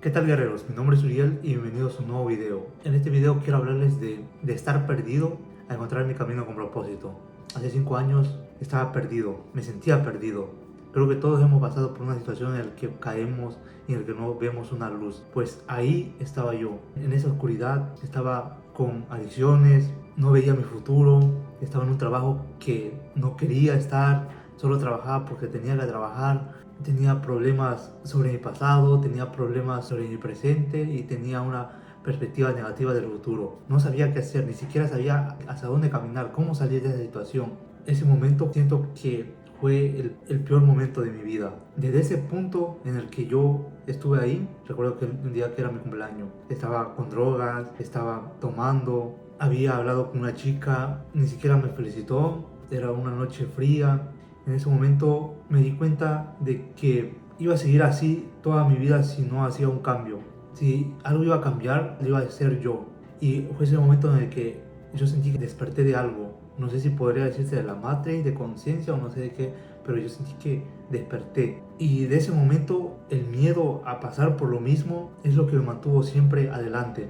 ¿Qué tal, guerreros? Mi nombre es Uriel y bienvenidos a un nuevo video. En este video quiero hablarles de estar perdido a encontrar mi camino con propósito. Hace 5 años estaba perdido, me sentía perdido. Creo que todos hemos pasado por una situación en la que caemos y en la que no vemos una luz. Pues ahí estaba yo, en esa oscuridad. Estaba con adicciones, no veía mi futuro, estaba en un trabajo que no quería estar, solo trabajaba porque tenía que trabajar. Tenía problemas sobre mi pasado, tenía problemas sobre mi presente y tenía una perspectiva negativa del futuro. No sabía qué hacer, ni siquiera sabía hacia dónde caminar, cómo salir de esa situación. Ese momento siento que fue el peor momento de mi vida. Desde ese punto en el que yo estuve ahí, recuerdo que un día que era mi cumpleaños, estaba con drogas, estaba tomando, había hablado con una chica, ni siquiera me felicitó, era una noche fría. En ese momento me di cuenta de que iba a seguir así toda mi vida si no hacía un cambio. Si algo iba a cambiar, lo iba a ser yo. Y fue ese momento en el que yo sentí que desperté de algo. No sé si podría decirse de la matriz, de conciencia o no sé de qué, pero yo sentí que desperté. Y de ese momento el miedo a pasar por lo mismo es lo que me mantuvo siempre adelante.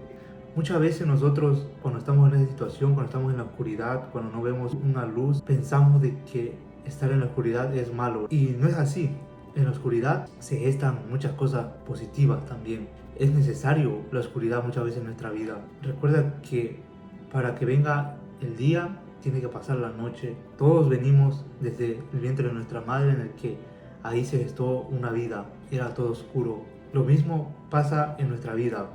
Muchas veces nosotros, cuando estamos en esa situación, cuando estamos en la oscuridad, cuando no vemos una luz, pensamos de que estar en la oscuridad es malo. Y no es así. En la oscuridad se gestan muchas cosas positivas también. Es necesario la oscuridad muchas veces en nuestra vida. Recuerda que para que venga el día, tiene que pasar la noche. Todos venimos desde el vientre de nuestra madre, en el que ahí se gestó una vida. Era todo oscuro. Lo mismo pasa en nuestra vida.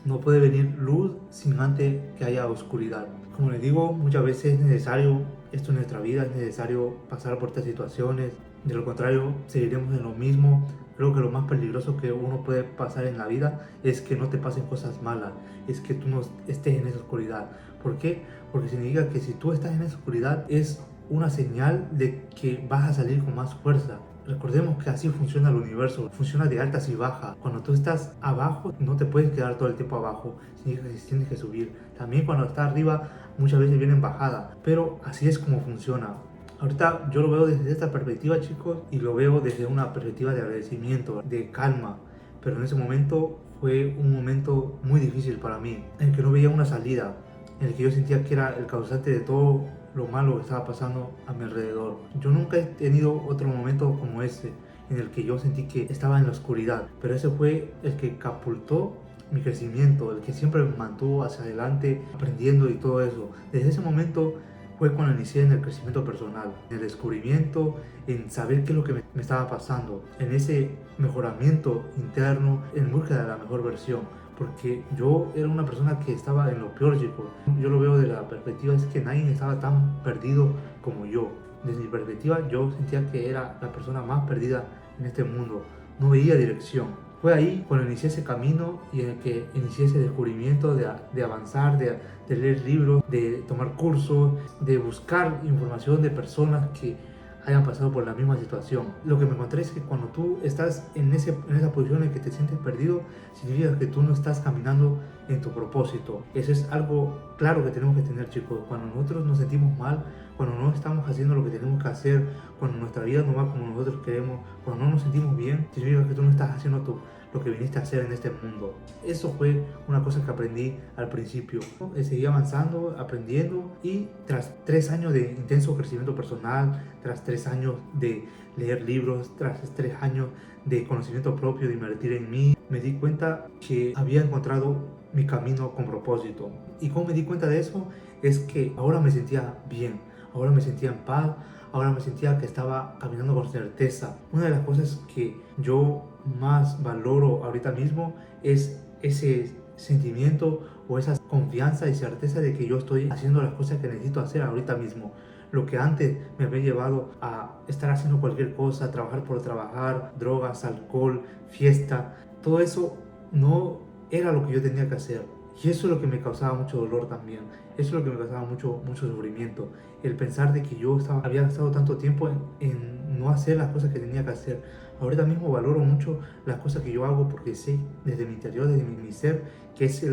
No puede venir luz sin antes que haya oscuridad. Como les digo, muchas veces es necesario esto en nuestra vida, es necesario pasar por estas situaciones. De lo contrario, seguiremos en lo mismo. Creo que lo más peligroso que uno puede pasar en la vida es que no te pasen cosas malas, es que tú no estés en esa oscuridad. ¿Por qué? Porque significa que si tú estás en esa oscuridad es una señal de que vas a salir con más fuerza. Recordemos que así funciona el universo, funciona de altas y bajas. Cuando tú estás abajo, no te puedes quedar todo el tiempo abajo, significa que tienes que subir. También cuando estás arriba, muchas veces vienen bajadas, pero así es como funciona. Ahorita yo lo veo desde esta perspectiva, chicos, y lo veo desde una perspectiva de agradecimiento, de calma. Pero en ese momento fue un momento muy difícil para mí, en el que no veía una salida, en el que yo sentía que era el causante de todo lo malo que estaba pasando a mi alrededor. Yo nunca he tenido otro momento como ese, en el que yo sentí que estaba en la oscuridad, pero ese fue el que catapultó mi crecimiento, el que siempre me mantuvo hacia adelante, aprendiendo y todo eso. Desde ese momento fue cuando inicié en el crecimiento personal, en el descubrimiento, en saber qué es lo que me estaba pasando, en ese mejoramiento interno, en búsqueda de la mejor versión. Porque yo era una persona que estaba en lo peor, chicos. Yo lo veo de la perspectiva, es que nadie estaba tan perdido como yo. Desde mi perspectiva, yo sentía que era la persona más perdida en este mundo. No veía dirección. Fue ahí cuando inicié ese camino y en el que inicié ese descubrimiento de avanzar, de leer libros, de tomar cursos, de buscar información de personas que hayan pasado por la misma situación. Lo que me encontré es que cuando tú estás en esa posición en que te sientes perdido, significa que tú no estás caminando en tu propósito. Eso es algo claro que tenemos que tener, chicos. Cuando nosotros nos sentimos mal, cuando no estamos haciendo lo que tenemos que hacer, cuando nuestra vida no va como nosotros queremos, cuando no nos sentimos bien, significa que tú no estás haciendo lo que viniste a hacer en este mundo. Eso fue una cosa que aprendí al principio. Seguí avanzando, aprendiendo, y tras 3 años de intenso crecimiento personal, tras 3 años de leer libros, tras 3 años de conocimiento propio, de invertir en mí, me di cuenta que había encontrado mi camino con propósito. ¿Y cómo me di cuenta de eso? Es que ahora me sentía bien, ahora me sentía en paz, ahora me sentía que estaba caminando con certeza. Una de las cosas que yo más valoro ahorita mismo es ese sentimiento o esa confianza y certeza de que yo estoy haciendo las cosas que necesito hacer ahorita mismo. Lo que antes me había llevado a estar haciendo cualquier cosa, trabajar por trabajar, drogas, alcohol, fiesta, todo eso no era lo que yo tenía que hacer. Y eso es lo que me causaba mucho dolor también. Eso es lo que me causaba mucho sufrimiento. El pensar de que yo había gastado tanto tiempo en no hacer las cosas que tenía que hacer. Ahorita mismo valoro mucho las cosas que yo hago porque sé desde mi interior, desde mi ser, que es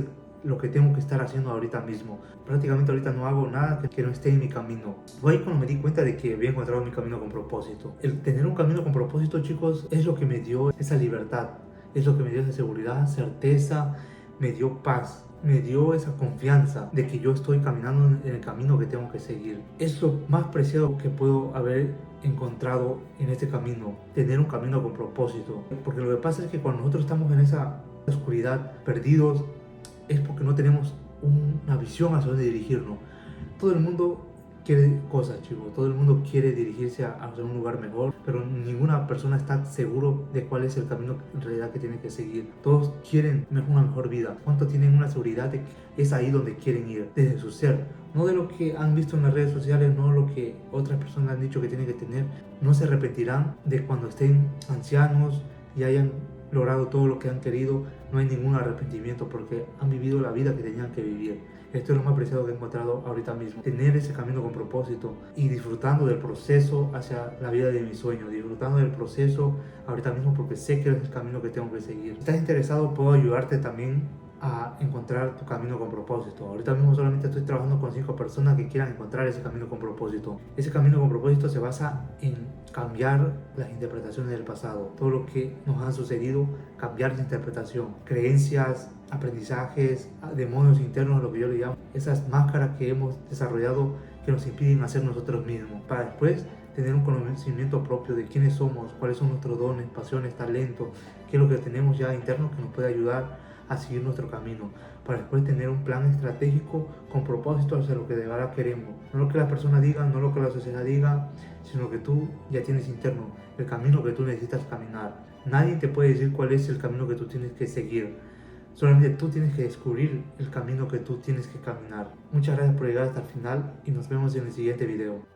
lo que tengo que estar haciendo ahorita mismo. Prácticamente ahorita no hago nada que no esté en mi camino. Fue ahí cuando me di cuenta de que había encontrado mi camino con propósito. El tener un camino con propósito, chicos, es lo que me dio esa libertad. es lo que me dio esa seguridad, certeza, me dio paz, me dio esa confianza de que yo estoy caminando en el camino que tengo que seguir. Es lo más preciado que puedo haber encontrado en este camino, tener un camino con propósito. Porque lo que pasa es que cuando nosotros estamos en esa oscuridad, perdidos, es porque no tenemos una visión hacia dónde dirigirnos. Todo el mundo quiere cosas, chicos. Todo el mundo quiere dirigirse hacia un lugar mejor, pero ninguna persona está seguro de cuál es el camino en realidad que tiene que seguir. Todos quieren una mejor vida. ¿Cuánto tienen una seguridad de que es ahí donde quieren ir? Desde su ser. No de lo que han visto en las redes sociales, no lo que otras personas han dicho que tienen que tener. No se arrepentirán de cuando estén ancianos y hayan logrado todo lo que han querido. No hay ningún arrepentimiento porque han vivido la vida que tenían que vivir. Esto es lo más preciado que he encontrado ahorita mismo. Tener ese camino con propósito y disfrutando del proceso hacia la vida de mis sueños. Disfrutando del proceso ahorita mismo porque sé que es el camino que tengo que seguir. Si estás interesado, puedo ayudarte también a encontrar tu camino con propósito. Ahorita mismo solamente estoy trabajando con 5 personas que quieran encontrar ese camino con propósito. Ese camino con propósito se basa en cambiar las interpretaciones del pasado. Todo lo que nos ha sucedido, cambiar esa interpretación. Creencias, aprendizajes, demonios internos, lo que yo le llamo. Esas máscaras que hemos desarrollado que nos impiden hacer nosotros mismos. Para después tener un conocimiento propio de quiénes somos, cuáles son nuestros dones, pasiones, talentos, qué es lo que tenemos ya interno que nos puede ayudar a seguir nuestro camino, para después tener un plan estratégico con propósito hacia lo que de verdad queremos. No lo que las personas digan, no lo que la sociedad diga, sino que tú ya tienes interno, el camino que tú necesitas caminar. Nadie te puede decir cuál es el camino que tú tienes que seguir. Solamente tú tienes que descubrir el camino que tú tienes que caminar. Muchas gracias por llegar hasta el final y nos vemos en el siguiente video.